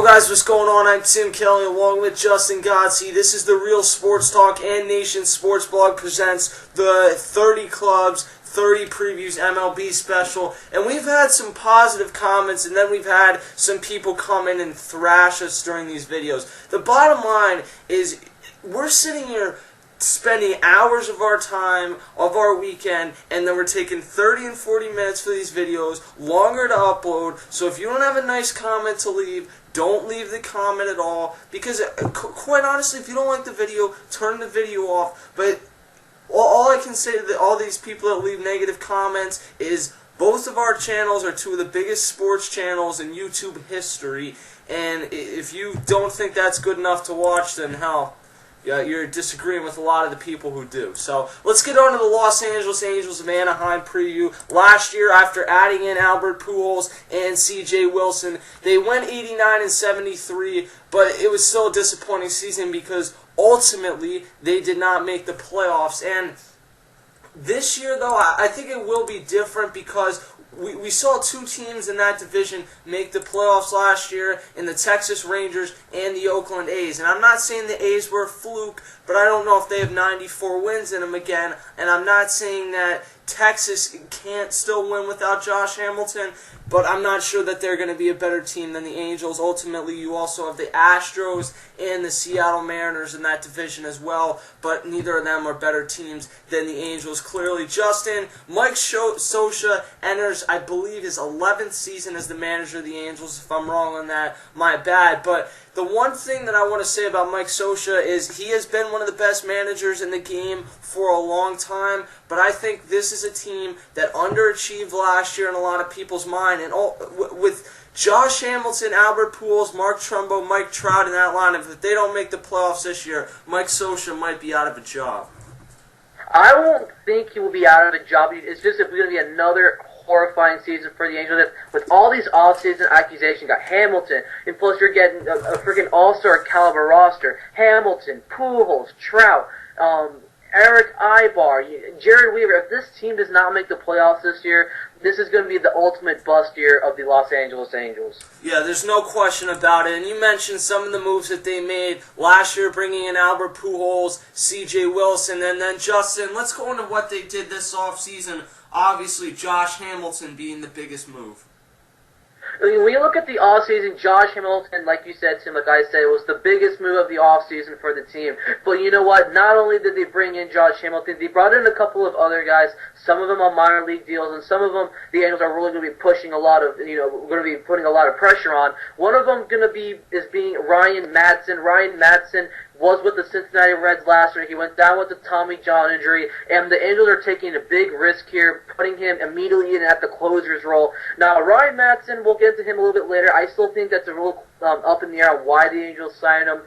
Yo guys, what's going on? I'm Tim Kelly along with Justin Godsey. This is the Real Sports Talk and Nation Sports Blog presents the 30 Clubs, 30 Previews MLB special. And we've had some positive comments, and then we've had some people come in and thrash us during these videos. The bottom line is we're sitting here spending hours of our time, of our weekend, and then we're taking 30 and 40 minutes for these videos, longer to upload. So if you don't have a nice comment to leave, don't leave the comment at all, because quite honestly, if you don't like the video, turn the video off. But all I can say to all these people that leave negative comments is both of our channels are two of the biggest sports channels in YouTube history, and if you don't think that's good enough to watch, then hell, yeah, you're disagreeing with a lot of the people who do. So let's get on to the Los Angeles Angels of Anaheim preview. Last year, after adding in Albert Pujols and C.J. Wilson, they went 89 and 73, but it was still a disappointing season because ultimately they did not make the playoffs. And this year, though, I think it will be different because we saw two teams in that division make the playoffs last year in the Texas Rangers and the Oakland A's. And I'm not saying the A's were a fluke, but I don't know if they have 94 wins in them again. And I'm not saying that Texas can't still win without Josh Hamilton, but I'm not sure that they're going to be a better team than the Angels. Ultimately, you also have the Astros and the Seattle Mariners in that division as well, but neither of them are better teams than the Angels. Clearly, Justin, Mike Scioscia enters, I believe, his 11th season as the manager of the Angels. If I'm wrong on that, my bad. But the one thing that I want to say about Mike Scioscia is he has been one of the best managers in the game for a long time, but I think this is a team that underachieved last year in a lot of people's mind. And with Josh Hamilton, Albert Pujols, Mark Trumbo, Mike Trout in that lineup, if they don't make the playoffs this year, Mike Scioscia might be out of a job. I won't think he will be out of a job. It's just if we're going to be another horrifying season for the Angels. With all these off-season accusations, you got Hamilton, and plus you're getting a freaking all-star caliber roster. Hamilton, Pujols, Trout, Eric Ibar, Jared Weaver. If this team does not make the playoffs this year, this is going to be the ultimate bust year of the Los Angeles Angels. Yeah, there's no question about it. And you mentioned some of the moves that they made last year, bringing in Albert Pujols, C.J. Wilson, and then Justin, let's go into what they did this offseason. Obviously, Josh Hamilton being the biggest move. When you look at the offseason, Josh Hamilton, like you said, Tim, like I said, was the biggest move of the offseason for the team. But you know what? Not only did they bring in Josh Hamilton, they brought in a couple of other guys, some of them on minor league deals, and some of them the Angels are really going to be pushing a lot of, going to be putting a lot of pressure on. One of them is being Ryan Madson. Ryan Madson was with the Cincinnati Reds last year. He went down with the Tommy John injury, and the Angels are taking a big risk here, putting him immediately in at the closer's role. Now, Ryan Madson, we'll get to him a little bit later. I still think that's a real up in the air on why the Angels signed him.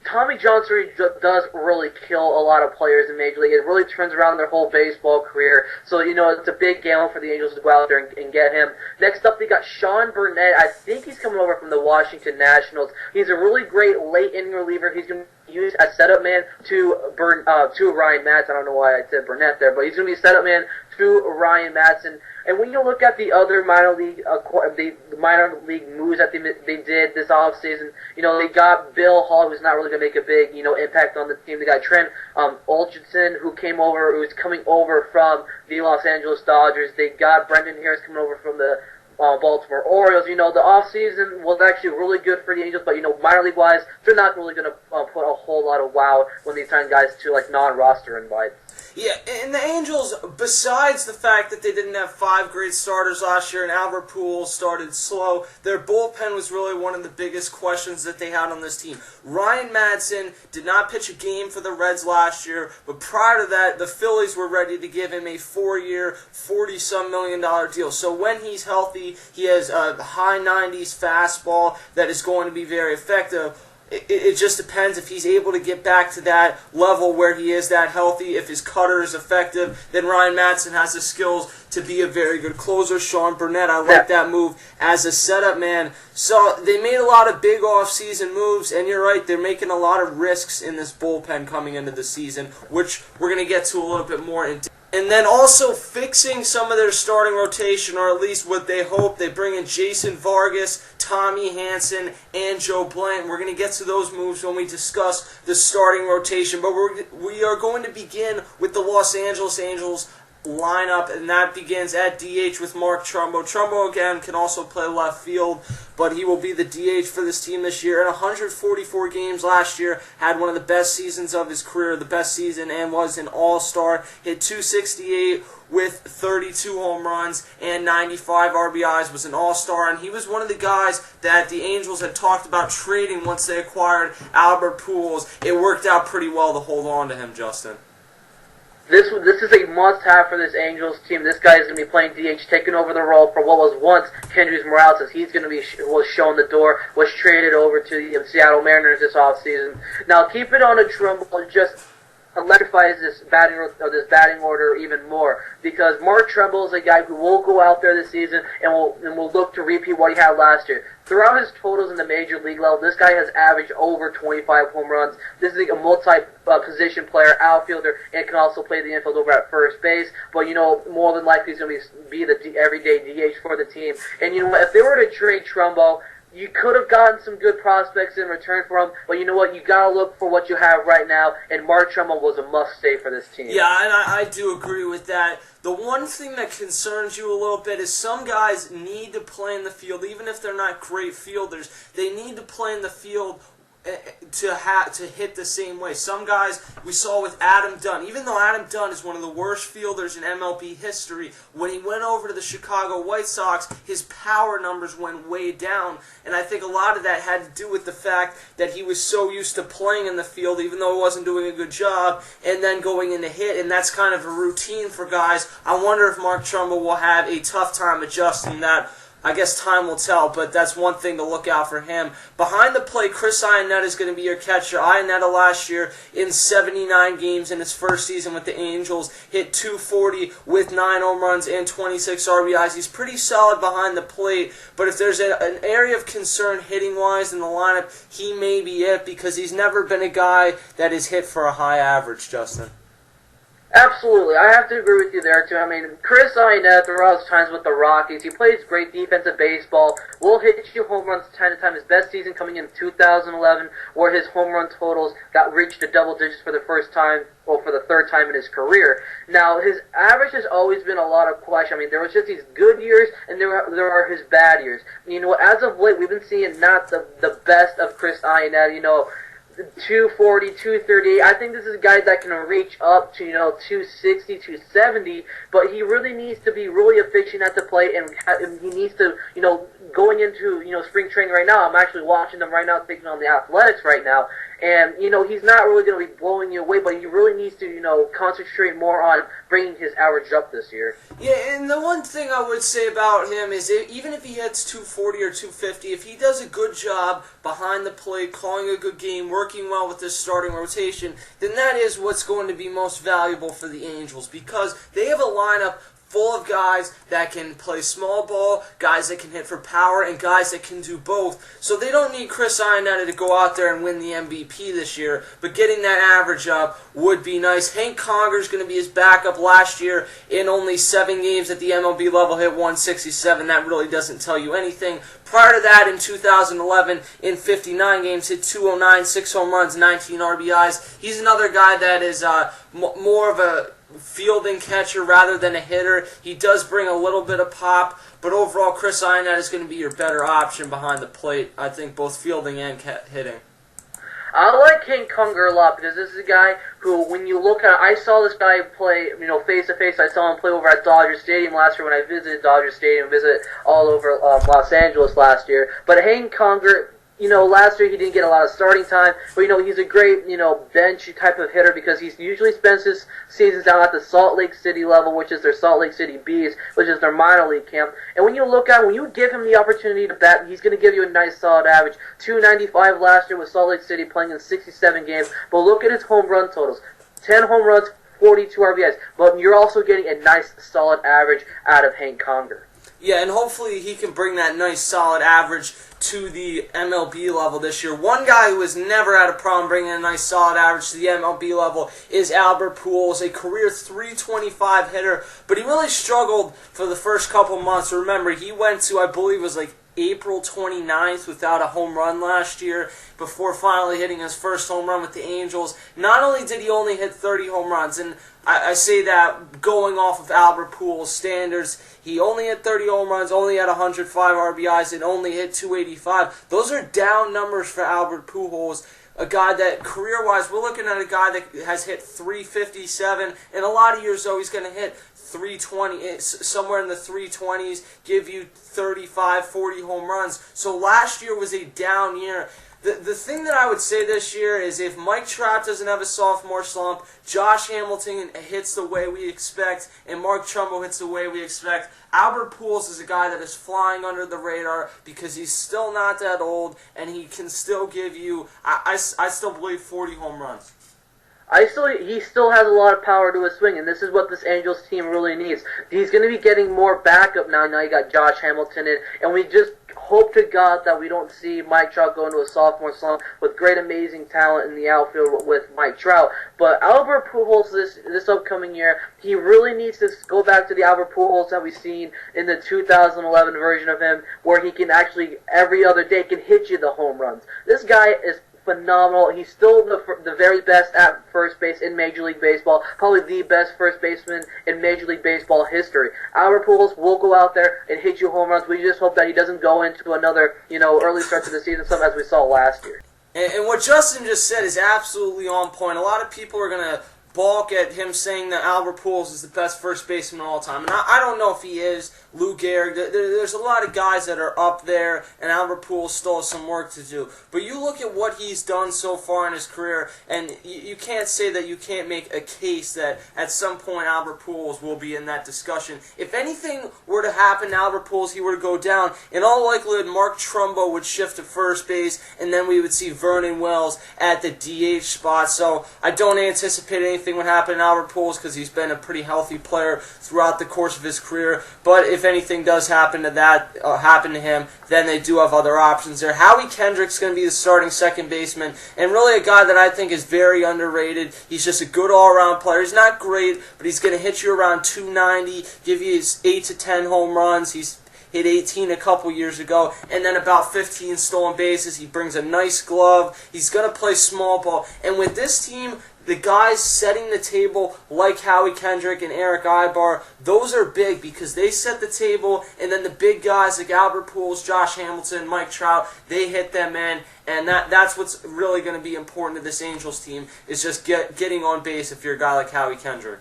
Tommy John surgery does really kill a lot of players in Major League. It really turns around their whole baseball career. So, it's a big gamble for the Angels to go out there and get him. Next up, they got Sean Burnett. I think he's coming over from the Washington Nationals. He's a really great late-inning reliever. He's going to be used as setup man to Ryan Madson. I don't know why I said Burnett there, but he's going to be setup man to Ryan Madson. And when you look at the other minor league moves that they did this offseason, they got Bill Hall, who's not really going to make a big, impact on the team. They got Trent Olchinson, who's coming over from the Los Angeles Dodgers. They got Brendan Harris coming over from the Baltimore Orioles. The offseason was actually really good for the Angels, but, minor league-wise, they're not really going to put a whole lot of wow when they sign guys to, non-roster invites. Yeah, and the Angels, besides the fact that they didn't have 5 great starters last year and Albert Pujols started slow, their bullpen was really one of the biggest questions that they had on this team. Ryan Madson did not pitch a game for the Reds last year, but prior to that, the Phillies were ready to give him a 4-year, $40-some million deal. So when he's healthy, he has a high 90s fastball that is going to be very effective. It just depends if he's able to get back to that level where he is that healthy. If his cutter is effective, then Ryan Madson has the skills to be a very good closer. Sean Burnett, I like that move as a setup man. So they made a lot of big off-season moves, and you're right, they're making a lot of risks in this bullpen coming into the season, which we're going to get to a little bit more in And then also fixing some of their starting rotation, or at least what they hope. They bring in Jason Vargas, Tommy Hanson, and Joe Blanton. We're going to get to those moves when we discuss the starting rotation. But we are going to begin with the Los Angeles Angels lineup, and that begins at DH with Mark Trumbo. Trumbo, again, can also play left field, but he will be the DH for this team this year. In 144 games last year, had one of the best seasons of his career, the best season, and was an all-star. Hit .268 with 32 home runs and 95 RBIs, was an all-star, and he was one of the guys that the Angels had talked about trading once they acquired Albert Pujols. It worked out pretty well to hold on to him, Justin. This is a must-have for this Angels team. This guy is going to be playing DH, taking over the role for what was once Kendrys Morales, as he's going to be was shown the door, was traded over to the Seattle Mariners this offseason. Now, keep it on a Trumbo, just electrifies this batting order even more, because Mark Trumbo is a guy who will go out there this season and will look to repeat what he had last year. Throughout his totals in the major league level, this guy has averaged over 25 home runs. This is a multi-position player, outfielder, and can also play the infield over at first base. But, more than likely he's going to be the everyday DH for the team. And, if they were to trade Trumbo, you could have gotten some good prospects in return for him, but you know what? You got to look for what you have right now, and Mark Trumbo was a must-stay for this team. Yeah, and I do agree with that. The one thing that concerns you a little bit is some guys need to play in the field, even if they're not great fielders. They need to play in the field to hit the same way. Some guys we saw with Adam Dunn, even though Adam Dunn is one of the worst fielders in MLB history, when he went over to the Chicago White Sox, his power numbers went way down, and I think a lot of that had to do with the fact that he was so used to playing in the field, even though he wasn't doing a good job, and then going in to hit, and that's kind of a routine for guys. I wonder if Mark Trumbo will have a tough time adjusting that. I guess time will tell, but that's one thing to look out for him. Behind the plate, Chris Iannetta is going to be your catcher. Iannetta last year in 79 games in his first season with the Angels hit .240 with 9 home runs and 26 RBIs. He's pretty solid behind the plate, but if there's an area of concern hitting-wise in the lineup, he may be it, because he's never been a guy that is hit for a high average, Justin. Absolutely. I have to agree with you there, too. I mean, Chris Iannetta, throughout his times with the Rockies, he plays great defensive baseball, will hit you home runs time to time. His best season coming in 2011, where his home run totals reached the double digits for the first time, or for the third time in his career. Now, his average has always been a lot of question. I mean, there was just these good years, and there are his bad years. As of late, we've been seeing not the best of Chris Iannetta, 240, 238. I think this is a guy that can reach up to 260, 270, but he really needs to be really efficient at the plate, and he needs to going into spring training right now. I'm actually watching them right now, taking on the Athletics right now, and he's not really going to be blowing you away, but he really needs to concentrate more on bringing his average up this year. Yeah, and the one thing I would say about him is even if he hits 240 or 250, if he does a good job behind the plate, calling a good game, working well with this starting rotation, then that is what's going to be most valuable for the Angels, because they have a lineup full of guys that can play small ball, guys that can hit for power, and guys that can do both. So they don't need Chris Iannetta to go out there and win the MVP this year, but getting that average up would be nice. Hank Conger is going to be his backup. Last year in only 7 games at the MLB level, hit 167. That really doesn't tell you anything. Prior to that, in 2011, in 59 games, hit 209, 6 home runs, 19 RBIs. He's another guy that is more of a fielding catcher rather than a hitter. He does bring a little bit of pop, but overall, Chris Iannetta is going to be your better option behind the plate, I think, both fielding and hitting. I like Hank Conger a lot, because this is a guy who, when you look at, I saw this guy play, face to face. I saw him play over at Dodger Stadium last year when I visited Dodger Stadium, visited all over Los Angeles last year. But Hank Conger, last year he didn't get a lot of starting time, but, he's a great, bench type of hitter, because he usually spends his seasons down at the Salt Lake City level, which is their Salt Lake City Bees, which is their minor league camp. And when you give him the opportunity to bat, he's going to give you a nice solid average. 295 last year with Salt Lake City, playing in 67 games. But look at his home run totals. 10 home runs, 42 RBIs. But you're also getting a nice solid average out of Hank Conger. Yeah, and hopefully he can bring that nice solid average to the MLB level this year. One guy who has never had a problem bringing a nice solid average to the MLB level is Albert Pujols, a career .325 hitter, but he really struggled for the first couple months. Remember, he went to, I believe it was like April 29th without a home run last year before finally hitting his first home run with the Angels. Not only did he only hit 30 home runs, and I say that going off of Albert Pujols' standards, he only hit 30 home runs, only had 105 RBIs, and only hit .285. Those are down numbers for Albert Pujols, a guy that career-wise, we're looking at a guy that has hit .357. In a lot of years, though, he's going to hit .320, somewhere in the 320s, give you 35, 40 home runs. So last year was a down year. The thing that I would say this year is if Mike Trout doesn't have a sophomore slump, Josh Hamilton hits the way we expect, and Mark Trumbo hits the way we expect, Albert Pujols is a guy that is flying under the radar because he's still not that old, and he can still give you, I still believe, 40 home runs. He still has a lot of power to his swing, and this is what this Angels team really needs. He's going to be getting more backup now. Now you got Josh Hamilton in, and we just hope to God that we don't see Mike Trout go into a sophomore slump with great, amazing talent in the outfield with Mike Trout. But Albert Pujols this upcoming year, he really needs to go back to the Albert Pujols that we've seen in the 2011 version of him, where he can actually every other day can hit you the home runs. This guy is phenomenal. He's still the very best at first base in Major League Baseball, probably the best first baseman in Major League Baseball history. Albert Pujols will go out there and hit you home runs. We just hope that he doesn't go into another, early start to the season, as we saw last year. And what Justin just said is absolutely on point. A lot of people are going to balk at him saying that Albert Pujols is the best first baseman of all time. And I don't know if he is. Lou Gehrig, there's a lot of guys that are up there, and Albert Pujols still has some work to do. But you look at what he's done so far in his career, and you can't say that you can't make a case that at some point Albert Pujols will be in that discussion. If anything were to happen to Albert Pujols, he were to go down, in all likelihood Mark Trumbo would shift to first base, and then we would see Vernon Wells at the DH spot. So I don't anticipate anything would happen to Albert Pujols because he's been a pretty healthy player throughout the course of his career. But if anything does happen to him, then they do have other options there. Howie Kendrick's going to be the starting second baseman, and really a guy that I think is very underrated. He's just a good all-around player. He's not great, but he's going to hit you around 290, give you 8 to 10 home runs. He's hit 18 a couple years ago, and then about 15 stolen bases. He brings a nice glove. He's going to play small ball. And with this team, the guys setting the table like Howie Kendrick and Eric Aybar, those are big because they set the table, and then the big guys like Albert Pujols, Josh Hamilton, Mike Trout, they hit them in, and that's what's really going to be important to this Angels team is just getting on base if you're a guy like Howie Kendrick.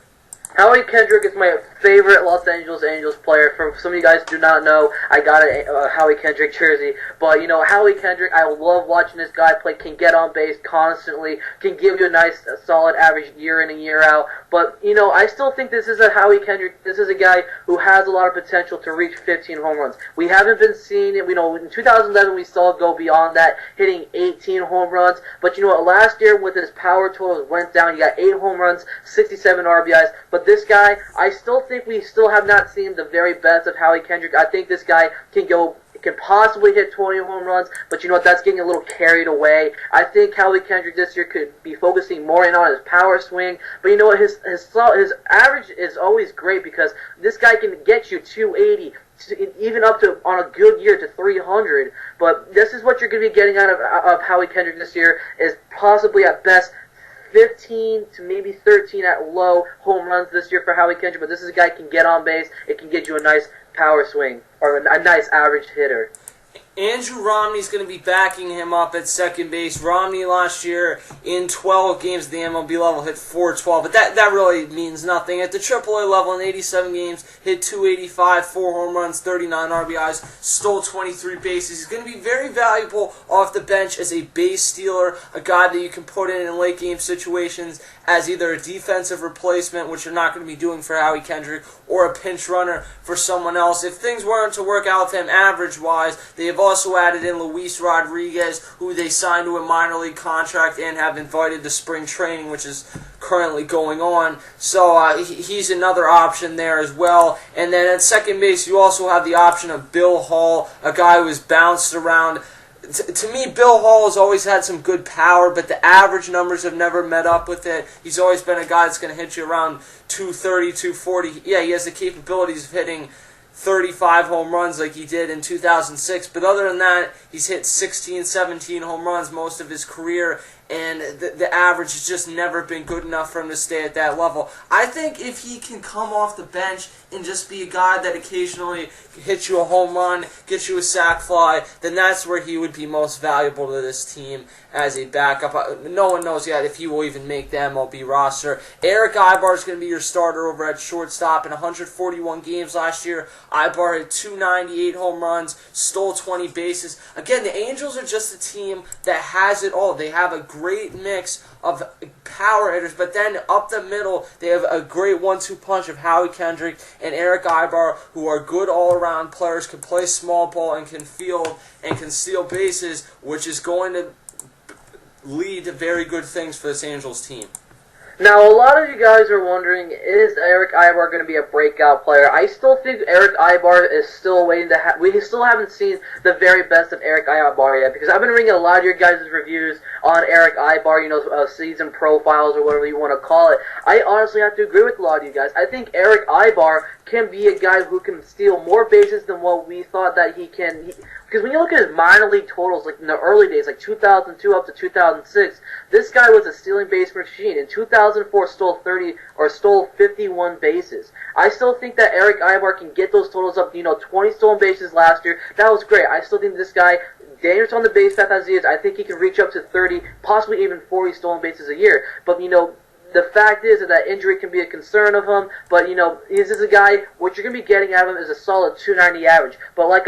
Howie Kendrick is my favorite Los Angeles Angels player. For some of you guys who do not know, I got a Howie Kendrick jersey. But, Howie Kendrick, I love watching this guy play, can get on base constantly, can give you a nice, solid average year in and year out. But, I still think this is a Howie Kendrick. This is a guy who has a lot of potential to reach 15 home runs. We haven't been seeing it. In 2011, we saw it go beyond that, hitting 18 home runs. But, last year, with his power totals went down. He got 8 home runs, 67 RBIs. But this guy, I still think we still have not seen the very best of Howie Kendrick. I think this guy can possibly hit 20 home runs, but that's getting a little carried away. I think Howie Kendrick this year could be focusing more in on his power swing, but his average is always great because this guy can get you 280, even up to, on a good year, to 300. But this is what you're going to be getting out of Howie Kendrick this year, is possibly at best 15 to maybe 13 at low home runs this year for Howie Kendrick, but this is a guy who can get on base. It can get you a nice power swing, or a nice average hitter. Andrew Romney's going to be backing him up at second base. Romney last year in 12 games at the MLB level hit .412, but that really means nothing. At the AAA level in 87 games, hit .285, 4 home runs, 39 RBIs, stole 23 bases. He's going to be very valuable off the bench as a base stealer, a guy that you can put in late game situations as either a defensive replacement, which you're not going to be doing for Howie Kendrick, or a pinch runner for someone else. If things weren't to work out with him average-wise, they have also added in Luis Rodriguez, who they signed to a minor league contract and have invited to spring training, which is currently going on. So he's another option there as well. And then at second base, you also have the option of Bill Hall, a guy who has bounced around. To me, Bill Hall has always had some good power, but the average numbers have never met up with it. He's always been a guy that's going to hit you around 230, 240. Yeah, he has the capabilities of hitting 35 home runs like he did in 2006, but other than that, he's hit 16, 17 home runs most of his career, and the average has just never been good enough for him to stay at that level. I think if he can come off the bench and just be a guy that occasionally hits you a home run, gets you a sac fly, then that's where he would be most valuable to this team as a backup. No one knows yet if he will even make the MLB roster. Eric Aybar is going to be your starter over at shortstop. In 141 games last year, Aybar had 298 home runs, stole 20 bases. Again, the Angels are just a team that has it all. They have a great mix of power hitters, but then up the middle, they have a great 1-2 punch of Howie Kendrick and Eric Aybar, who are good all-around players, can play small ball and can field and can steal bases, which is going to lead to very good things for this Angels team. Now, a lot of you guys are wondering, is Eric Aybar going to be a breakout player? I still think Eric Aybar is still waiting to we still haven't seen the very best of Eric Aybar yet, because I've been reading a lot of your guys' reviews on Eric Aybar, season profiles or whatever you want to call it. I honestly have to agree with a lot of you guys. I think Eric Aybar can be a guy who can steal more bases than what we thought that he can. Because when you look at his minor league totals, like in the early days, like 2002 up to 2006, this guy was a stealing base machine. In 2004, stole 51 bases. I still think that Eric Aybar can get those totals up. 20 stolen bases last year. That was great. I still think this guy, dangerous on the base path as he is, I think he can reach up to 30, possibly even 40 stolen bases a year. But the fact is that injury can be a concern of him, but this is a guy, what you're going to be getting out of him is a solid 290 average. But like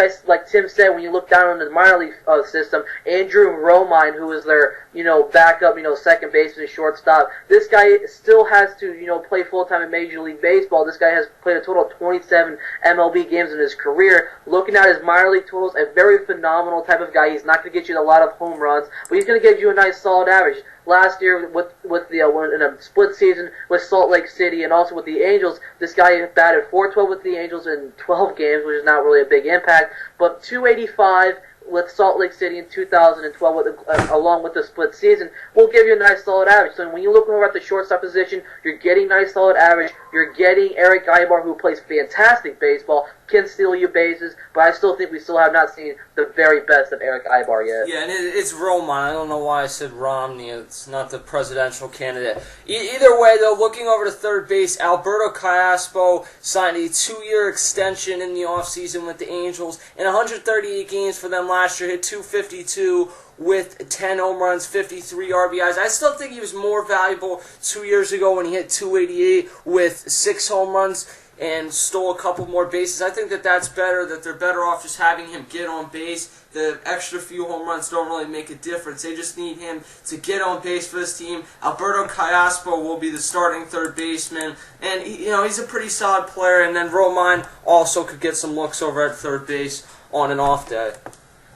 Tim said, when you look down on the minor league system, Andrew Romine, who is their backup, second baseman and shortstop, this guy still has to play full time in Major League Baseball. This guy has played a total of 27 MLB games in his career. Looking at his minor league totals, a very phenomenal type of guy. He's not going to get you a lot of home runs, but he's going to get you a nice solid average. Last year, in a split season with Salt Lake City and also with the Angels, this guy batted .412 with the Angels in 12 games, which is not really a big impact, but .285 with Salt Lake City in 2012, along with the split season, will give you a nice solid average. So when you look over at the shortstop position, you're getting nice solid average. You're getting Eric Aybar, who plays fantastic baseball, can steal you bases, but I still think we still have not seen the very best of Eric Aybar yet. Yeah, and it's Romine. I don't know why I said Romney. It's not the presidential candidate. Either way, though, looking over to third base, Alberto Callaspo signed a 2-year extension in the offseason with the Angels. In 138 games for them last year, hit .252 with 10 home runs, 53 RBIs. I still think he was more valuable 2 years ago when he hit .288 with 6 home runs and stole a couple more bases. I think that's better, that they're better off just having him get on base. The extra few home runs don't really make a difference. They just need him to get on base for this team. Alberto Callaspo will be the starting third baseman, and he's a pretty solid player, and then Romine also could get some looks over at third base on an off day.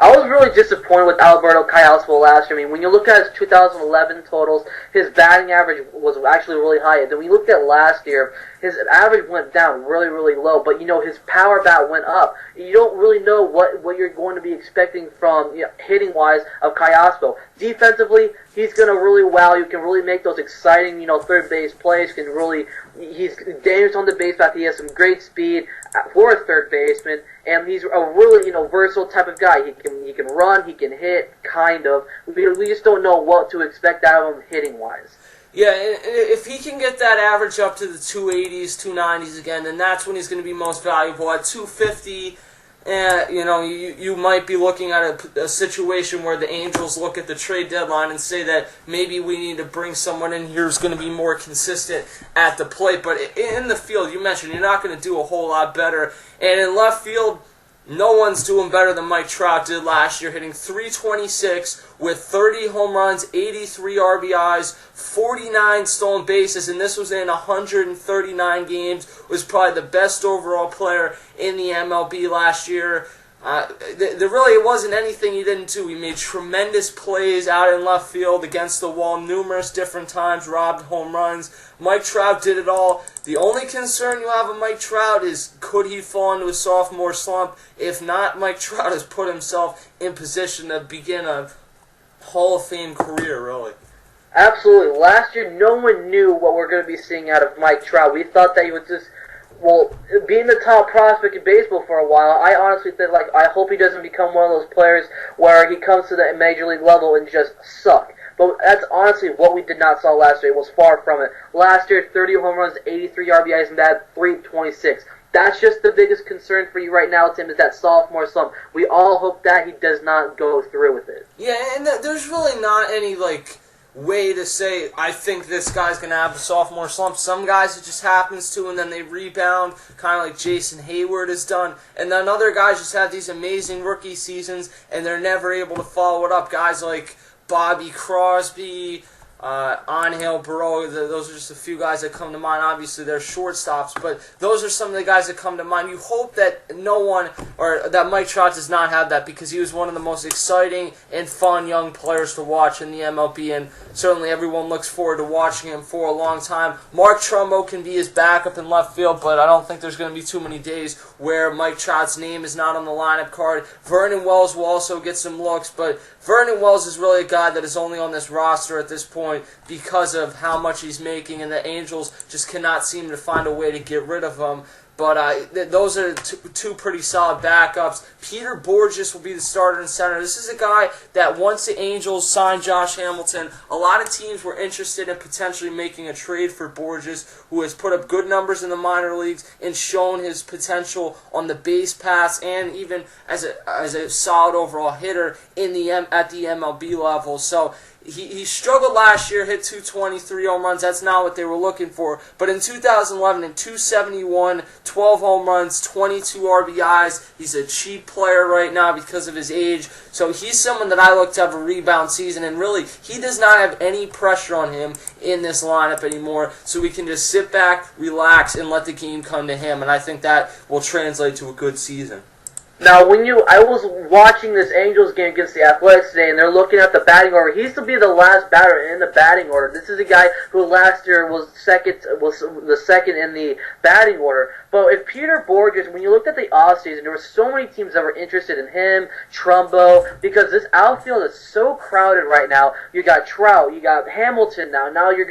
I was really disappointed with Alberto Callaspo last year. I mean, when you look at his 2011 totals, his batting average was actually really high. Then when you looked at last year, his average went down really, really low. But, his power bat went up. You don't really know what you're going to be expecting from hitting-wise of Callaspo. Defensively, he's going to really wow you, can really make those exciting, third base plays, he's dangerous on the base path. He has some great speed for a third baseman, and he's a really, versatile type of guy. He can run, he can hit, kind of. We just don't know what to expect out of him hitting-wise. Yeah, if he can get that average up to the 280s, 290s again, then that's when he's going to be most valuable. At 250, you might be looking at a situation where the Angels look at the trade deadline and say that maybe we need to bring someone in here who's going to be more consistent at the plate. But in the field, you mentioned, you're not going to do a whole lot better. And in left field, no one's doing better than Mike Trout did last year, hitting .326 with 30 home runs, 83 RBIs, 49 stolen bases, and this was in 139 games. Was probably the best overall player in the MLB last year. There really wasn't anything he didn't do. He made tremendous plays out in left field against the wall numerous different times, robbed home runs. Mike Trout did it all. The only concern you have with Mike Trout is, could he fall into a sophomore slump? If not, Mike Trout has put himself in position to begin a Hall of Fame career, really. Absolutely. Last year, no one knew what we're going to be seeing out of Mike Trout. We thought that he would just, being the top prospect in baseball for a while, I honestly think, I hope he doesn't become one of those players where he comes to the major league level and just suck. But that's honestly what we did not saw last year. It was far from it. Last year, 30 home runs, 83 RBIs, and that 326. That's just the biggest concern for you right now, Tim, is that sophomore slump. We all hope that he does not go through with it. Yeah, and there's really not any, way to say, I think this guy's going to have a sophomore slump. Some guys it just happens to, and then they rebound, kind of like Jason Hayward has done. And then other guys just have these amazing rookie seasons, and they're never able to follow it up. Guys like Bobby Crosby, Angel Barroa, those are just a few guys that come to mind. Obviously, they're shortstops, but those are some of the guys that come to mind. You hope that that Mike Trout does not have that, because he was one of the most exciting and fun young players to watch in the MLB, and certainly everyone looks forward to watching him for a long time. Mark Trumbo can be his backup in left field, but I don't think there's going to be too many days where Mike Trout's name is not on the lineup card. Vernon Wells will also get some looks, but Vernon Wells is really a guy that is only on this roster at this point because of how much he's making, and the Angels just cannot seem to find a way to get rid of him. But those are two pretty solid backups. Peter Bourjos will be the starter in center. This is a guy that once the Angels signed Josh Hamilton, a lot of teams were interested in potentially making a trade for Bourjos, who has put up good numbers in the minor leagues and shown his potential on the base paths and even as a solid overall hitter at the MLB level. So he struggled last year, hit 223 home runs. That's not what they were looking for. But in 2011, in 271, 12 home runs, 22 RBIs. He's a cheap player right now because of his age. So he's someone that I look to have a rebound season. And really, he does not have any pressure on him in this lineup anymore. So we can just sit back, relax, and let the game come to him. And I think that will translate to a good season. Now, I was watching this Angels game against the Athletics today, and they're looking at the batting order. He's to be the last batter in the batting order. This is a guy who last year was the second in the batting order. But if Peter Bourjos, when you looked at the offseason, there were so many teams that were interested in him, Trumbo, because this outfield is so crowded right now. You got Trout, you got Hamilton now. Now you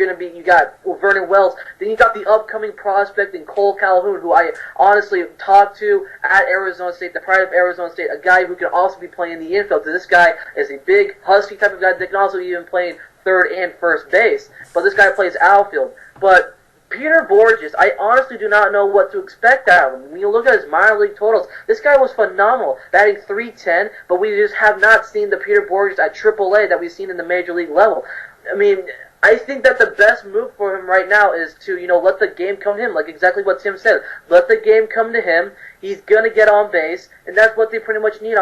got Vernon Wells. Then you got the upcoming prospect in Cole Calhoun, who I honestly talked to at Arizona State, the pride of Arizona State, a guy who can also be playing the infield. So this guy is a big, husky type of guy that can also even play third and first base. But this guy plays outfield. But Peter Bourjos, I honestly do not know what to expect out of him. When you look at his minor league totals, this guy was phenomenal, batting .310, but we just have not seen the Peter Bourjos at AAA that we've seen in the major league level. I mean, I think that the best move for him right now is to, let the game come to him, like exactly what Tim said. Let the game come to him. He's going to get on base, and that's what they pretty much need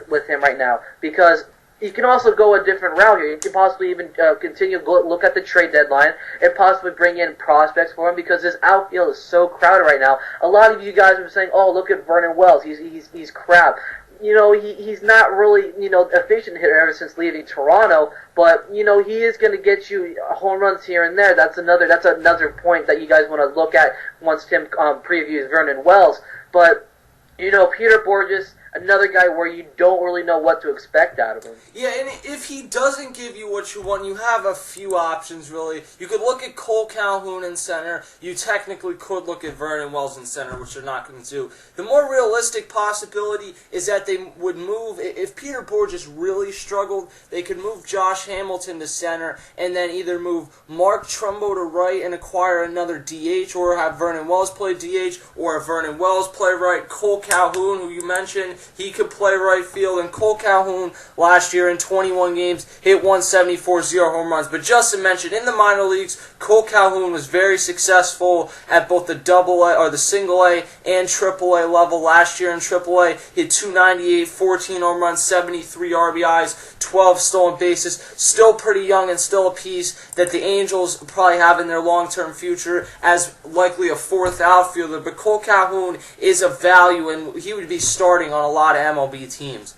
with him right now, because you can also go a different route here. You can possibly even continue to look at the trade deadline and possibly bring in prospects for him, because this outfield is so crowded right now. A lot of you guys are saying, "Oh, look at Vernon Wells. He's crap." He's not really, efficient hitter ever since leaving Toronto, but, he is going to get you home runs here and there. That's another point that you guys want to look at once Tim previews Vernon Wells. But, Peter Bourjos, another guy where you don't really know what to expect out of him. Yeah, and if he doesn't give you what you want, you have a few options, really. You could look at Cole Calhoun in center. You technically could look at Vernon Wells in center, which they're not going to do. The more realistic possibility is that they would move, if Peter Bourjos really struggled, they could move Josh Hamilton to center and then either move Mark Trumbo to right and acquire another DH, or have Vernon Wells play DH, or have Vernon Wells play right. Cole Calhoun, who you mentioned, he could play right field, and Cole Calhoun last year in 21 games hit 174, 0 home runs. But Justin mentioned, in the minor leagues, Cole Calhoun was very successful at both the the single A and triple A level. Last year in triple A, hit 298, 14 home runs, 73 RBIs, 12 stolen bases. Still pretty young and still a piece that the Angels probably have in their long-term future as likely a fourth outfielder. But Cole Calhoun is a value, and he would be starting on a lot of MLB teams.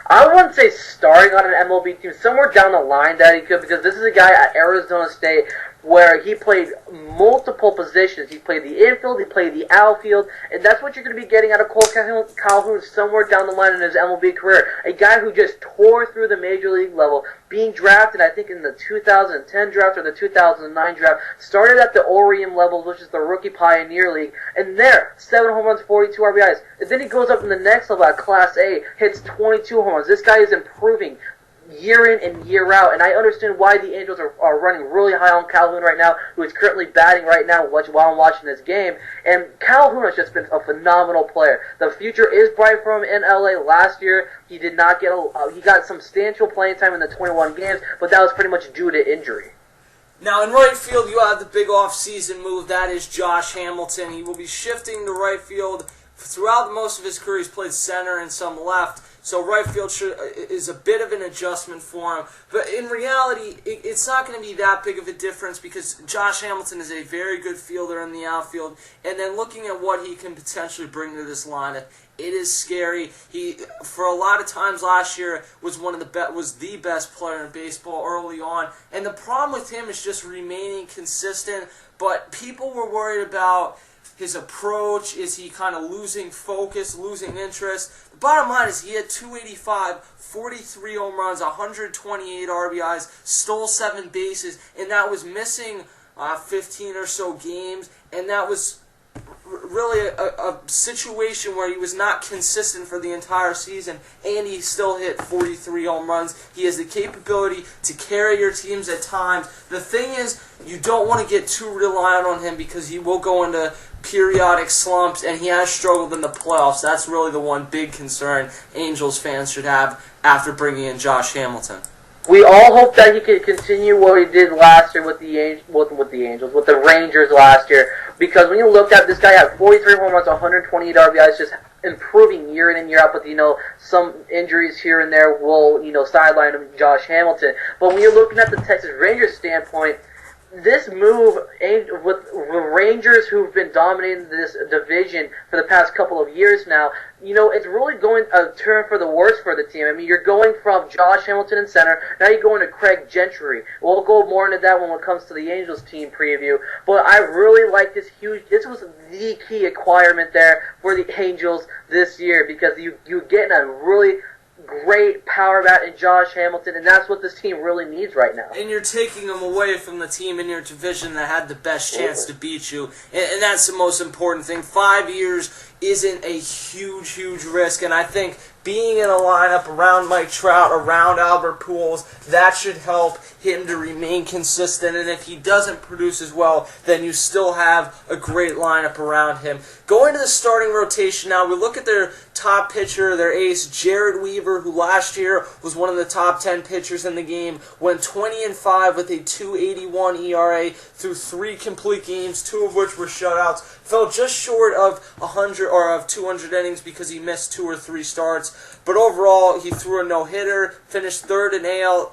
I wouldn't say starting on an MLB team, somewhere down the line that he could, because this is a guy at Arizona State where he played multiple positions. He played the infield, he played the outfield, and that's what you're going to be getting out of Cole Calhoun somewhere down the line in his MLB career. A guy who just tore through the major league level, being drafted, I think, in the 2010 draft or the 2009 draft, started at the Orium level, which is the Rookie Pioneer League, and there, 7 home runs, 42 RBIs. And then he goes up in the next level at Class A, hits 22 home runs. This guy is improving year in and year out, and I understand why the Angels are running really high on Calhoun right now, who is currently batting right now while I'm watching this game, and Calhoun has just been a phenomenal player. The future is bright for him in LA. Last year, he did not get he got substantial playing time in the 21 games, but that was pretty much due to injury. Now, in right field, you have the big off-season move. That is Josh Hamilton. He will be shifting to right field. Throughout most of his career, he's played center and some left. So right field is a bit of an adjustment for him. But in reality, it's not going to be that big of a difference because Josh Hamilton is a very good fielder in the outfield. And then looking at what he can potentially bring to this lineup, it is scary. He, for a lot of times last year, was the best player in baseball early on. And the problem with him is just remaining consistent. But people were worried about his approach. Is he kind of losing focus, losing interest? The bottom line is he had 285, 43 home runs, 128 RBIs, stole 7 bases, and that was missing 15 or so games, and that was really a situation where he was not consistent for the entire season, and he still hit 43 home runs. He has the capability to carry your teams at times. The thing is, you don't want to get too reliant on him because he will go into periodic slumps, and he has struggled in the playoffs. That's really the one big concern Angels fans should have after bringing in Josh Hamilton. We all hope that he can continue what he did last year with the Rangers last year. Because when you looked at this guy, had 43 home runs, 128 RBIs, just improving year in and year out. But some injuries here and there will sideline him, Josh Hamilton. But when you're looking at the Texas Rangers standpoint, this move with Rangers, who've been dominating this division for the past couple of years now, it's really going a turn for the worse for the team. I mean, you're going from Josh Hamilton in center, now you're going to Craig Gentry. We'll go more into that when it comes to the Angels team preview. But I really like this was the key acquirement there for the Angels this year, because you're getting a really great power bat in Josh Hamilton, and that's what this team really needs right now. And you're taking them away from the team in your division that had the best chance to beat you, and that's the most important thing. 5 years isn't a huge risk, and I think being in a lineup around Mike Trout, around Albert Pujols, that should help him to remain consistent, and if he doesn't produce as well, then you still have a great lineup around him. Going to the starting rotation now, we look at their top pitcher, their ace, Jared Weaver, who last year was one of the top 10 pitchers in the game, went 20-5 with a 2.81 ERA through 3 complete games, 2 of which were shutouts. Fell just short of 100 or of 200 innings because he missed 2 or 3 starts. But overall, he threw a no-hitter, finished 3rd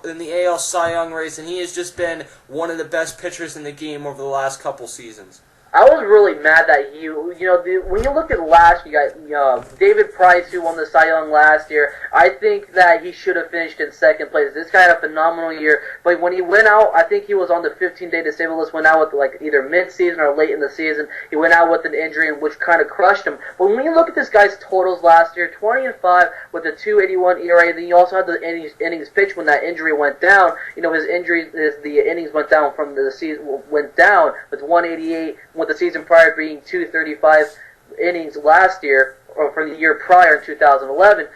in the AL Cy Young race, and he has just been one of the best pitchers in the game over the last couple seasons. I was really mad that when you look at last, you got David Price, who won the Cy Young last year. I think that he should have finished in second place. This guy had a phenomenal year, but when he went out, I think he was on the 15-day disabled list, went out with either mid-season or late in the season. He went out with an injury, which kind of crushed him. But when you look at this guy's totals last year, 20-5 with a 2.81 ERA, then you also had the innings pitched when that injury went down. The innings went down from the season, went down with 188. With the season prior being 235 innings last year, or from the year prior in 2011.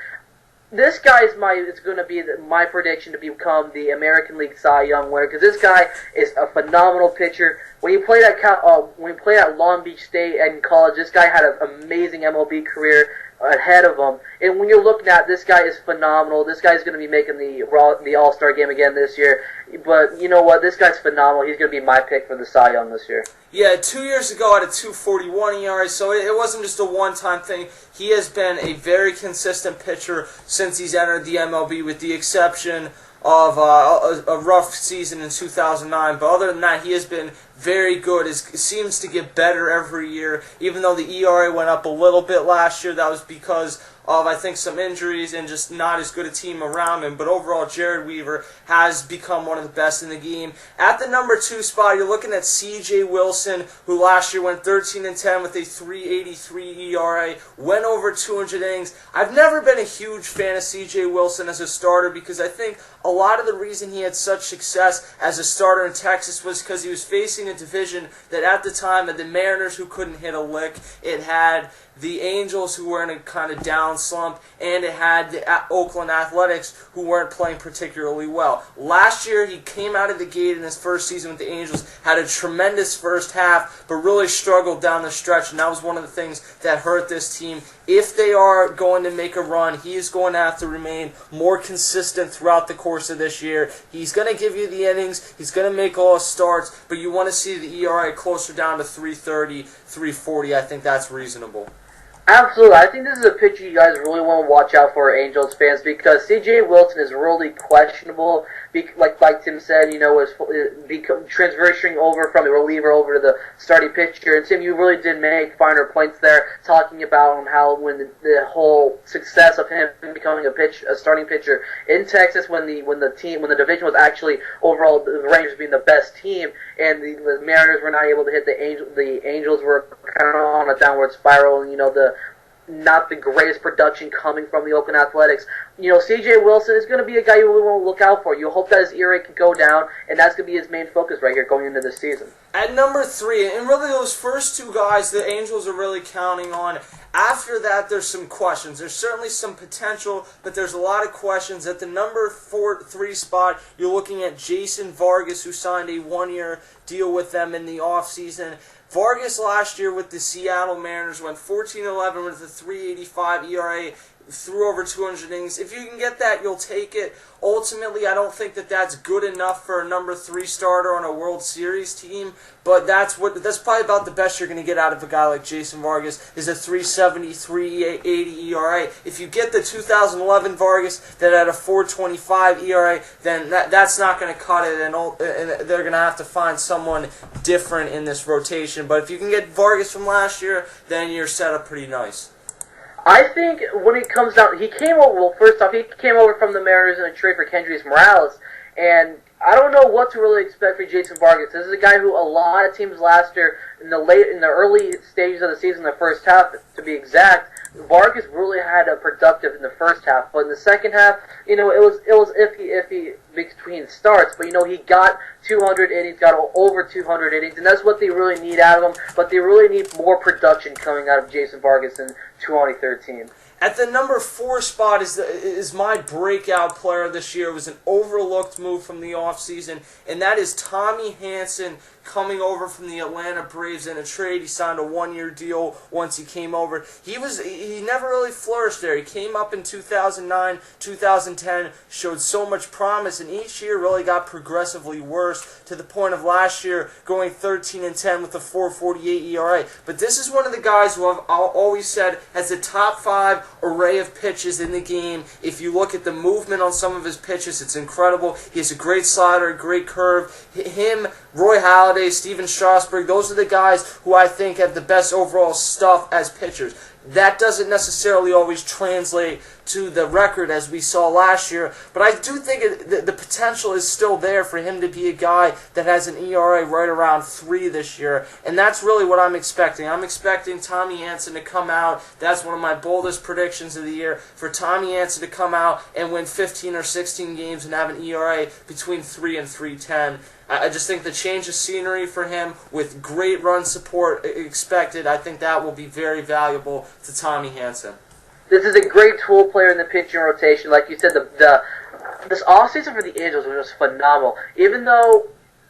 This guy is going to be my prediction to become the American League Cy Young winner, because this guy is a phenomenal pitcher. When he played at Long Beach State and in college, this guy had an amazing MLB career. ahead of him. And when you're looking at this guy is phenomenal. This guy's going to be making the All-Star game again this year. But you know what? This guy's phenomenal. He's going to be my pick for the Cy Young this year. Yeah, 2 years ago at a 2.41 ERA, so it wasn't just a one-time thing. He has been a very consistent pitcher since he's entered the MLB, with the exception of a rough season in 2009. But other than that, he has been very good. It seems to get better every year. Even though the ERA went up a little bit last year, that was because of, I think, some injuries and just not as good a team around him. But overall, Jared Weaver has become one of the best in the game. At the number 2 spot, you're looking at C.J. Wilson, who last year went 13-10 with a 3.83 ERA, went over 200 innings. I've never been a huge fan of C.J. Wilson as a starter, because I think a lot of the reason he had such success as a starter in Texas was because he was facing a division that at the time had the Mariners, who couldn't hit a lick. It had the Angels, who were in a kind of down slump, and it had the Oakland Athletics, who weren't playing particularly well. Last year, he came out of the gate in his first season with the Angels, had a tremendous first half, but really struggled down the stretch, and that was one of the things that hurt this team. If they are going to make a run, he is going to have to remain more consistent throughout the course of this year. He's going to give you the innings, he's going to make all his starts, but you want to see the ERA closer down to 3.30, 3.40. I think that's reasonable. Absolutely. I think this is a pitcher you guys really want to watch out for, Angels fans, because C.J. Wilson is really questionable. Like Tim said, is transitioning over from the reliever over to the starting pitcher. And Tim, you really did make finer points there, talking about how when the whole success of him becoming a starting pitcher in Texas, when the division was actually overall the Rangers being the best team, and the Mariners were not able to hit the Angels were kind of on a downward spiral, and not the greatest production coming from the Oakland Athletics. C.J. Wilson is going to be a guy you really want to look out for. You hope that his ERA can go down, and that's going to be his main focus right here going into this season. At number 3, and really those first 2 guys the Angels are really counting on. After that, there's some questions. There's certainly some potential, but there's a lot of questions. At the number 3 spot, you're looking at Jason Vargas, who signed a 1-year deal with them in the offseason. Vargas last year with the Seattle Mariners went 14-11 with a 3.85 ERA, threw over 200 innings. If you can get that, you'll take it. Ultimately, I don't think that that's good enough for a number 3 starter on a World Series team, but that's probably about the best you're going to get out of a guy like Jason Vargas, is a 3.70, 3.80 ERA. If you get the 2011 Vargas that had a 4.25 ERA, then that's not going to cut it, and they're going to have to find someone different in this rotation. But if you can get Vargas from last year, then you're set up pretty nice. I think when it comes down, he came over from the Mariners in a trade for Kendrys Morales, and I don't know what to really expect for Jason Vargas. This is a guy who a lot of teams last year, in the early stages of the season, the first half to be exact, Vargas really had a productive in the first half, but in the second half, it was iffy between starts. But he got 200 innings, got over 200 innings, and that's what they really need out of him. But they really need more production coming out of Jason Vargas in 2013. At the number 4 spot is my breakout player this year. It was an overlooked move from the offseason, and that is Tommy Hanson, coming over from the Atlanta Braves in a trade. He signed a 1-year deal once he came over. He never really flourished there. He came up in 2009, 2010, showed so much promise, and each year really got progressively worse, to the point of last year going 13-10 with a 4.48 ERA. But this is one of the guys who I've always said has the top 5 array of pitches in the game. If you look at the movement on some of his pitches, it's incredible. He has a great slider, a great curve. Him, Roy Halladay, Steven Strasburg, those are the guys who I think have the best overall stuff as pitchers. That doesn't necessarily always translate to the record as we saw last year, but I do think the potential is still there for him to be a guy that has an ERA right around 3 this year, and that's really what I'm expecting. I'm expecting Tommy Hanson to come out. That's one of my boldest predictions of the year, for Tommy Hanson to come out and win 15 or 16 games and have an ERA between 3 and 3.10. I just think the change of scenery for him, with great run support expected, I think that will be very valuable to Tommy Hanson. This is a great tool player in the pitching rotation. Like you said, this offseason for the Angels was just phenomenal. Even though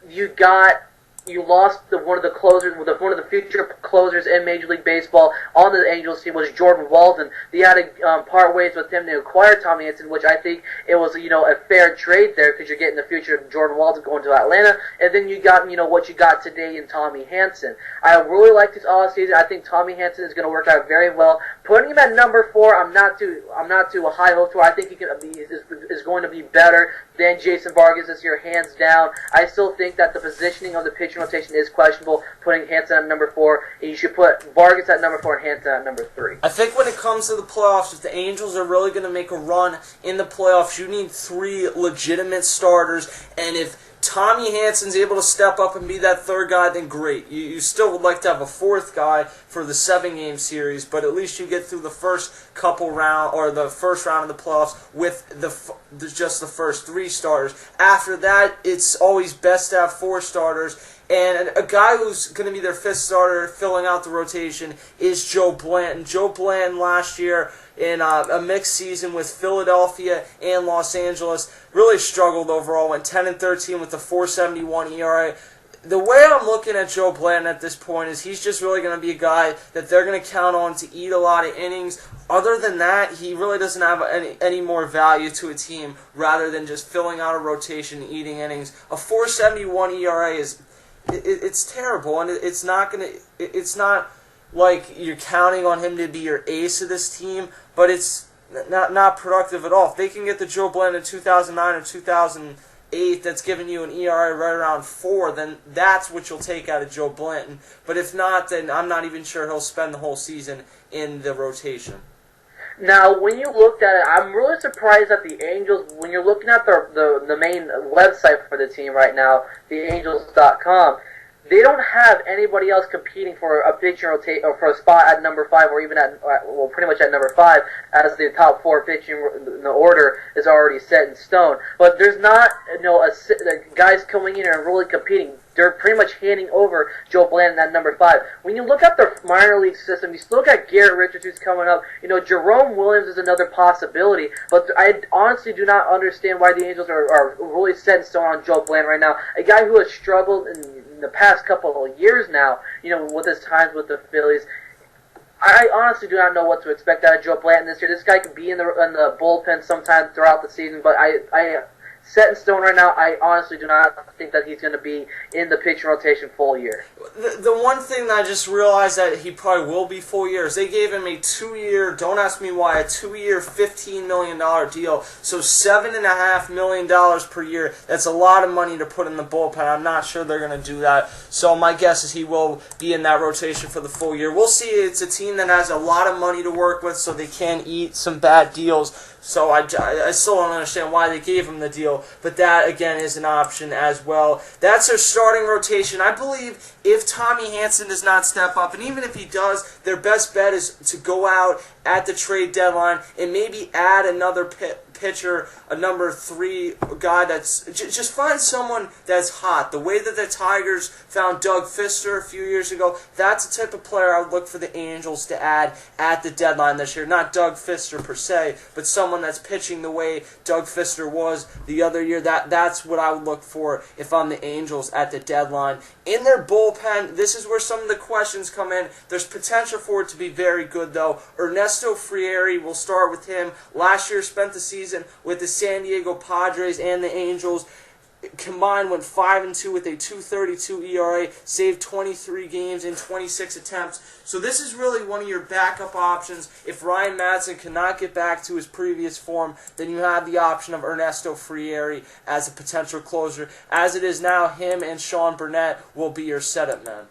you got you lost one of the closers, one of the future closers in Major League Baseball on the Angels team was Jordan Walden. They had to part ways with him to acquire Tommy Hanson, which I think it was a fair trade there because you're getting the future of Jordan Walden going to Atlanta, and then you got what you got today in Tommy Hanson. I really like this offseason. I think Tommy Hanson is going to work out very well. Putting him at number 4, I'm not too high hopes for. I think he is going to be better than Jason Vargas this year, hands down. I still think that the positioning of the pitching rotation is questionable, putting Hanson at number 4, and you should put Vargas at number 4 and Hanson at number 3. I think when it comes to the playoffs, if the Angels are really going to make a run in the playoffs, you need 3 legitimate starters, and if Tommy Hanson's able to step up and be that third guy, then great. You still would like to have a 4th guy for the 7-game series, but at least you get through the first couple round or the first round of the playoffs with just the first 3 starters. After that, it's always best to have 4 starters. And a guy who's going to be their 5th starter filling out the rotation is Joe Blanton. Joe Blanton last year in a mixed season with Philadelphia and Los Angeles really struggled overall, went 10-13 with a 4.71 ERA. The way I'm looking at Joe Blanton at this point is he's just really going to be a guy that they're going to count on to eat a lot of innings. Other than that, he really doesn't have any more value to a team rather than just filling out a rotation and eating innings. A 4.71 ERA is it's terrible, and it's not like you're counting on him to be your ace of this team, but it's not productive at all. If they can get the Joe Blanton in 2009 or 2008 that's giving you an ERA right around 4, then that's what you'll take out of Joe Blanton. But if not, then I'm not even sure he'll spend the whole season in the rotation. Now, when you looked at it, I'm really surprised that the Angels, when you're looking at the main website for the team right now, theangels.com, they don't have anybody else competing for a pitching rotate or for a spot at number 5 or even pretty much at number 5, as the top 4 pitching in the order is already set in stone. But there's not guys coming in and really competing. They're pretty much handing over Joe Blanton at number 5. When you look at the minor league system, you still got Garrett Richards who's coming up. Jerome Williams is another possibility. But I honestly do not understand why the Angels are really set in stone on Joe Blanton right now. A guy who has struggled in the past couple of years now, with his times with the Phillies. I honestly do not know what to expect out of Joe Blanton this year. This guy could be in the bullpen sometime throughout the season, but I set in stone right now, I honestly do not think that he's going to be in the pitching rotation full year. The one thing that I just realized that he probably will be full year is they gave him a 2-year, don't ask me why, a 2-year $15 million deal. So $7.5 million per year. That's a lot of money to put in the bullpen. I'm not sure they're going to do that. So my guess is he will be in that rotation for the full year. We'll see. It's a team that has a lot of money to work with, so they can eat some bad deals. So I still don't understand why they gave him the deal, but that, again, is an option as well. That's their starting rotation. I believe if Tommy Hanson does not step up, and even if he does, their best bet is to go out at the trade deadline and maybe add another pitcher, a number 3 guy that's just find someone that's hot. The way that the Tigers found Doug Fister a few years ago, that's the type of player I would look for the Angels to add at the deadline this year. Not Doug Fister per se, but someone that's pitching the way Doug Fister was the other year. That's what I would look for if I'm the Angels at the deadline. In their bullpen, this is where some of the questions come in. There's potential for it to be very good, though. Ernesto Frieri, we'll start with him. Last year spent the season with the San Diego Padres and the Angels. Combined went 5-2 with a 2.32 ERA, saved 23 games in 26 attempts. So this is really one of your backup options. If Ryan Madson cannot get back to his previous form, then you have the option of Ernesto Frieri as a potential closer. As it is now, him and Sean Burnett will be your setup men.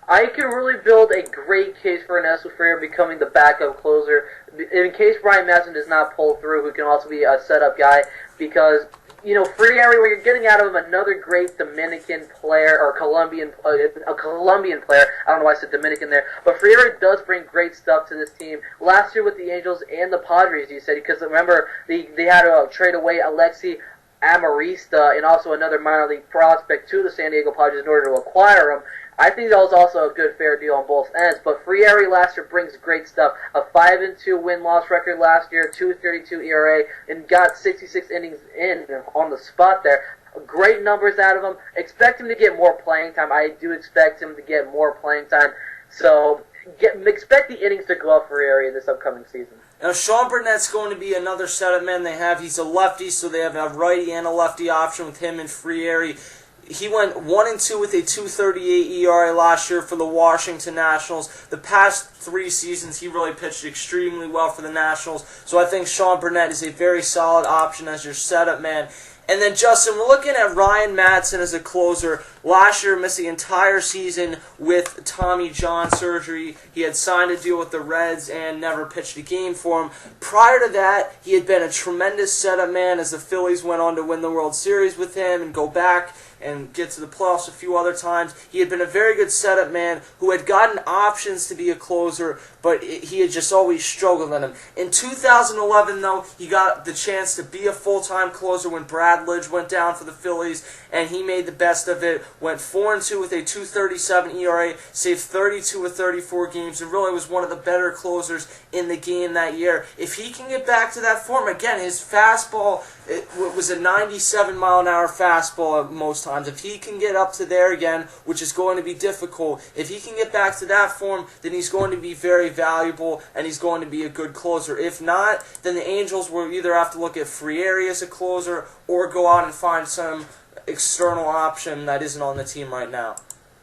I can really build a great case for Ernesto Frieri becoming the backup closer in case Ryan Madson does not pull through, who can also be a setup guy, because Frieri, where you're getting out of him another great Dominican player, or a Colombian player. I don't know why I said Dominican there. But Frieri does bring great stuff to this team. Last year with the Angels and the Padres, you said, because remember, they had to trade away Alexi Amarista and also another minor league prospect to the San Diego Padres in order to acquire him. I think that was also a good, fair deal on both ends. But Frieri last year brings great stuff. A 5-2 win-loss record last year, 2.32 ERA, and got 66 innings in on the spot there. great numbers out of him. Expect him to get more playing time. I do expect him to get more playing time. So expect the innings to go up for Frieri this upcoming season. Now, Sean Burnett's going to be another setup man they have. He's a lefty, so they have a righty and a lefty option with him and Frieri. He went 1-2 with a 2.38 ERA last year for the Washington Nationals. The past 3 seasons, he really pitched extremely well for the Nationals. So I think Sean Burnett is a very solid option as your setup man. And then, Justin, we're looking at Ryan Madson as a closer. Last year, missed the entire season with Tommy John surgery. He had signed a deal with the Reds and never pitched a game for him. Prior to that, he had been a tremendous setup man as the Phillies went on to win the World Series with him and go back and get to the playoffs a few other times. He had been a very good setup man who had gotten options to be a closer, but he had just always struggled in them. In 2011, though, he got the chance to be a full-time closer when Brad Lidge went down for the Phillies, and he made the best of it. Went 4-2 with a 2.37 ERA, saved 32 of 34 games, and really was one of the better closers in the game that year. If he can get back to that form, again, his fastball, it was a 97-mile-an-hour fastball at most times. If he can get up to there again, which is going to be difficult, if he can get back to that form, then he's going to be very valuable and he's going to be a good closer. If not, then the Angels will either have to look at Frieri as a closer or go out and find some external option that isn't on the team right now.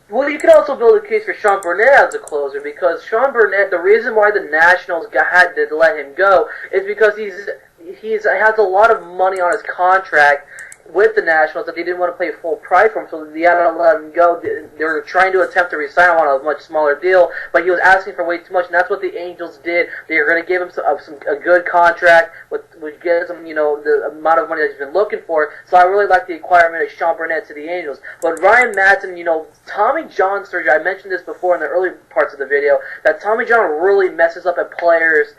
Well, you could also build a case for Sean Burnett as a closer because Sean Burnett, the reason why the Nationals had to let him go is because he has a lot of money on his contract with the Nationals that they didn't want to pay full price for him, so they had to let him go. They were trying to attempt to resign him on a much smaller deal, but he was asking for way too much, and that's what the Angels did. They were going to give him a good contract, which gives him, the amount of money that he's been looking for. So I really like the acquirement of Sean Burnett to the Angels. But Ryan Madson, Tommy John surgery, I mentioned this before in the early parts of the video, that Tommy John really messes up a player's,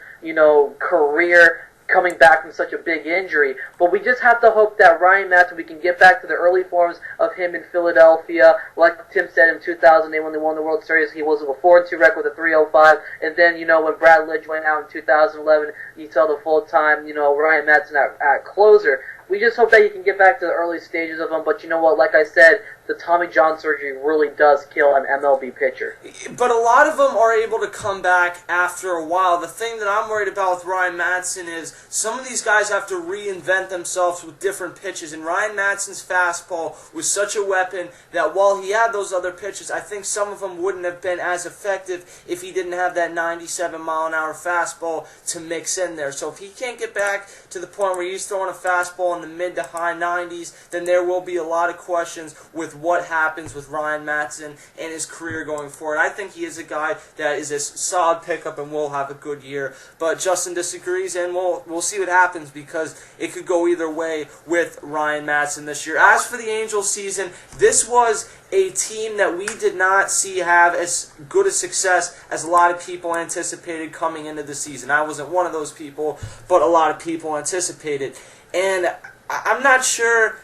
career coming back from such a big injury. But we just have to hope that Ryan Madson, we can get back to the early forms of him in Philadelphia. Like Tim said, in 2008 when they won the World Series, he was a 4-2 record with a 3.05. And then, when Brad Lidge went out in 2011, you saw the full-time, Ryan Madson at closer. We just hope that he can get back to the early stages of him. But you know what? Like I said, the Tommy John surgery really does kill an MLB pitcher. But a lot of them are able to come back after a while. The thing that I'm worried about with Ryan Madson is some of these guys have to reinvent themselves with different pitches. And Ryan Madson's fastball was such a weapon that while he had those other pitches, I think some of them wouldn't have been as effective if he didn't have that 97-mile-an-hour fastball to mix in there. So if he can't get back to the point where he's throwing a fastball in the mid to high 90s, then there will be a lot of questions with what happens with Ryan Madson and his career going forward. I think he is a guy that is a solid pickup and will have a good year. But Justin disagrees, and we'll see what happens because it could go either way with Ryan Madson this year. As for the Angels season, this was a team that we did not see have as good a success as a lot of people anticipated coming into the season. I wasn't one of those people, but a lot of people anticipated. And I'm not sure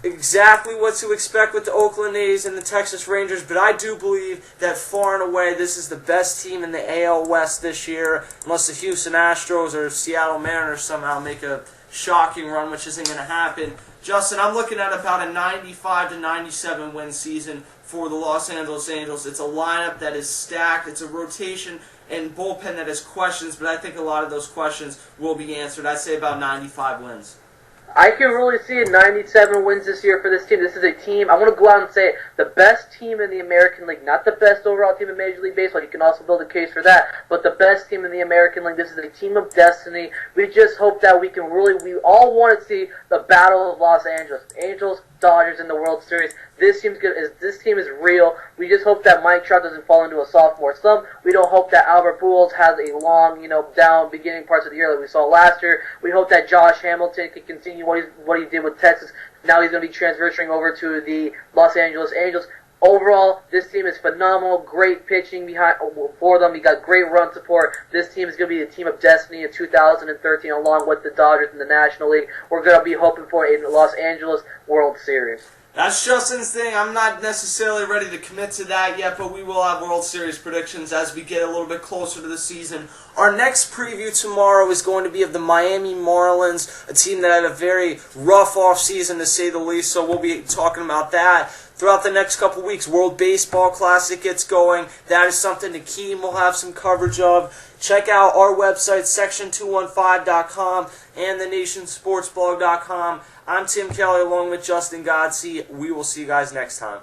exactly what to expect with the Oakland A's and the Texas Rangers, but I do believe that far and away this is the best team in the AL West this year, unless the Houston Astros or Seattle Mariners somehow make a shocking run, which isn't going to happen. Justin, I'm looking at about a 95 to 97 win season for the Los Angeles Angels. It's a lineup that is stacked. It's a rotation and bullpen that has questions, but I think a lot of those questions will be answered. I'd say about 95 wins. I can really see it, 97 wins this year for this team. This is a team, I want to go out and say it, the best team in the American League, not the best overall team in Major League Baseball. You can also build a case for that, but the best team in the American League. This is a team of destiny. We just hope that we all want to see the Battle of Los Angeles. Angels, Dodgers in the World Series. This team is real. We just hope that Mike Trout doesn't fall into a sophomore slump. We don't hope that Albert Pujols has a long, down beginning parts of the year like we saw last year. We hope that Josh Hamilton can continue what he did with Texas. Now he's going to be transitioning over to the Los Angeles Angels. Overall, this team is phenomenal. Great pitching for them. You got great run support. This team is going to be the team of destiny in 2013, along with the Dodgers in the National League. We're going to be hoping for a Los Angeles World Series. That's Justin's thing. I'm not necessarily ready to commit to that yet, but we will have World Series predictions as we get a little bit closer to the season. Our next preview tomorrow is going to be of the Miami Marlins, a team that had a very rough offseason to say the least, so we'll be talking about that throughout the next couple weeks. World Baseball Classic gets going. That is something Akeem will have some coverage of. Check out our website, section215.com, and thenationsportsblog.com. I'm Tim Kelly along with Justin Godsey. We will see you guys next time.